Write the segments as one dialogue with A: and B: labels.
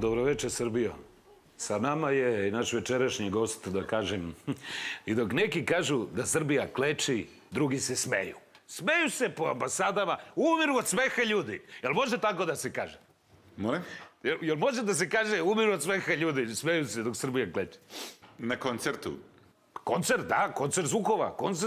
A: Dobroveče, Srbijo. Sa nama je naš večerašnji gost, da kažem, i dok neki kažu da Srbija kleči, drugi se smeju. Smeju se po ambasadama, umiru od smeha ljudi. Jel može tako da se kaže?
B: Molim?
A: Jel može da se kaže umiru od smeha ljudi, smeju se dok Srbija kleči?
B: Na koncertu.
A: Koncert, da, koncert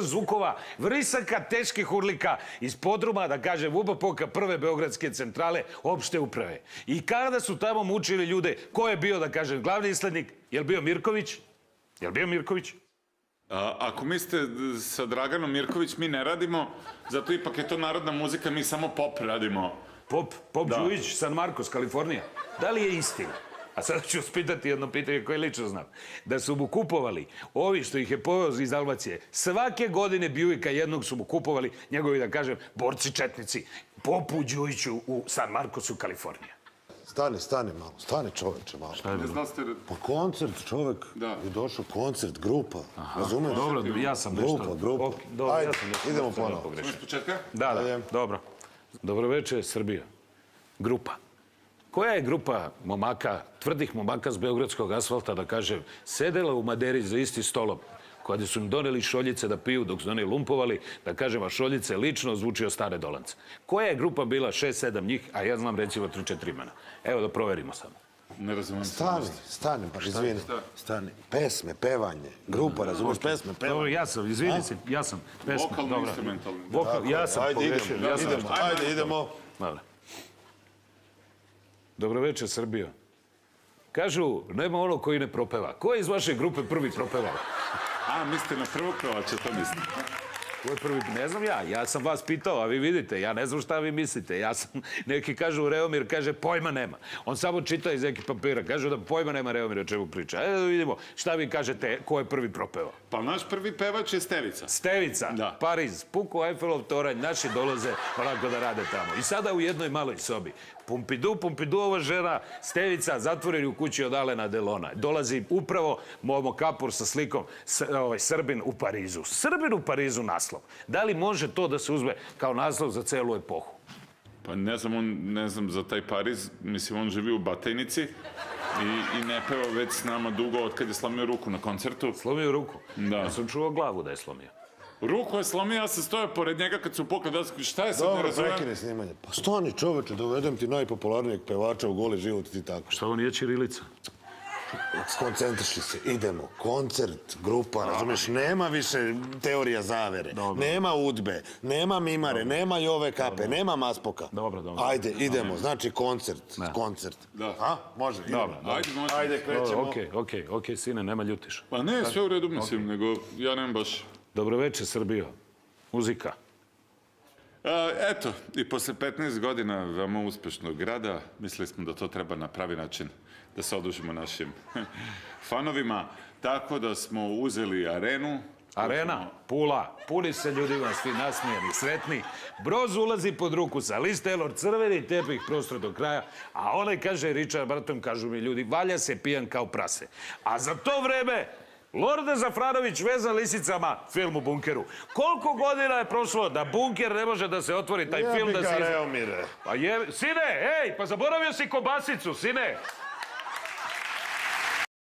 A: zvukova, vrisaka teških urlika iz podruma, da kažem, UBPOK-a prve Beogradske centrale opšte uprave. I kada su tamo mučili ljude, ko je bio, da kažem, glavni islednik? Je li bio Mirković? Je li bio Mirković?
B: Ako mislite sa Draganom Mirković mi ne radimo, zato ipak je to narodna muzika, mi samo pop radimo.
A: Pop Đujić, San Marcos, Kalifornija. Da li je istina? A sada ću spitati jedno pitanje koje lično znam. Da su mu kupovali, ovi što ih je poveo iz Dalmacije, svake godine Bjujika jednog su mu kupovali, njegovi, da kažem, borci četnici, Popu Đujiću u San Marcosu, Kalifornija.
C: Stani malo, stani čoveče malo.
A: Šta je bilo?
C: Pa koncert, čovek je došao, koncert, grupa, razumeš?
A: Dobro, ja sam nešto...
C: Grupa. Ajde, idemo ponovo.
B: Smo iz početka?
A: Da, dobro. Dobroveče, Srbija. Grupa. Koja je grupa momaka, tvrdih momaka s beogradskog asfalta, da kažem, sedela u Maderi za isti stolom, kada su im doneli šoljice da piju dok su oni lumpovali, da kažem, a šoljice lično zvučio Stare Dolance. Koja je grupa bila 6-7 njih, a ja znam recimo 3-4 imena. Evo da proverimo samo.
B: Ne razumijem.
C: Stani, pa izvini. Stani. Pesme, pevanje, grupa, razumiješ, pesme, pevanje.
A: Dobro, ja sam, izvini se, ja sam.
B: Vokalno, instrumentalno.
A: Ja sam pogrešio.
C: Ajde, idemo.
A: Dobro. Dobroveče, Srbijo. Kažu, nema ono koji ne propeva. Ko je iz vaše grupe prvi propevao?
B: Mislite na prvog pevača, to mislite?
A: Ko je prvi? Ne znam ja sam vas pitao, a vi vidite, ja ne znam šta vi mislite. Neki kažu, Reomir kaže, pojma nema. On samo čita iz nekih papira, kažu da pojma nema Reomir o čemu priča. Evo da vidimo šta vi kažete, ko je prvi propevao.
B: Pa naš prvi pevač je Stevica.
A: Stevica, Pariz, puku Eiffelov toranj, naši dolaze onako da rade tamo. I sada u jednoj maloj sobi. Pompidouova žena, Stevica, zatvoreni u kući od Alena Delona. Dolazi upravo Momo Kapur sa slikom Srbin u Parizu. Srbin u Parizu naslov. Da li može to da se uzme kao naslov za celu epohu?
B: Pa ne znam za taj Pariz, mislim, on živi u Batajnici i ne peva već s nama dugo od kad je slomio ruku na koncertu.
A: Slomio ruku?
B: Da.
A: Ja sam čuo glavu da je slomio.
B: Ruku je slomio, ja sam stojao pored njega kad su pukli, šta je sad, ne razumijem?
C: Dobro, prekine snimanje. Pa stani čoveče, dovedem ti najpopularnijeg pevača u Goli život ti tako.
A: Šta ovo nije ćirilica?
C: Skoncentriši se, idemo, koncert, grupa, razumiješ, nema više teorija zavere, nema udbe, nema mimare, nema Jove Kape, nema Maspoka.
A: Dobro.
C: Ajde, idemo, znači koncert.
B: Da.
C: Može, idemo.
B: Ajde,
C: krećemo.
A: Okej, sine, nema ljutiš.
B: Pa ne, sve u redu mislim, nego ja nemam baš...
A: Dobroveče, Srbijo. Muzika.
B: Eto, i posle 15 godina veoma uspešnog rada, mislili smo da to treba na pravi način da se odužimo našim fanovima, tako da smo uzeli Arenu.
A: Arena, Pula, puni se ljudima, svi nasmijani, sretni. Broz ulazi pod ruku sa Liz Taylor, crveni tepih prostor do kraja, a onaj kaže, Richard Burton, kažu mi ljudi, valja se pijan kao prase. A za to vreme, Lorde Zafranović vezan lisicama, film u bunkeru. Koliko godina je prošlo da bunker ne može da se otvori taj film da se...
C: Jebi ga, Reomire.
A: Sine, pa zaboravio si kobasicu, sine.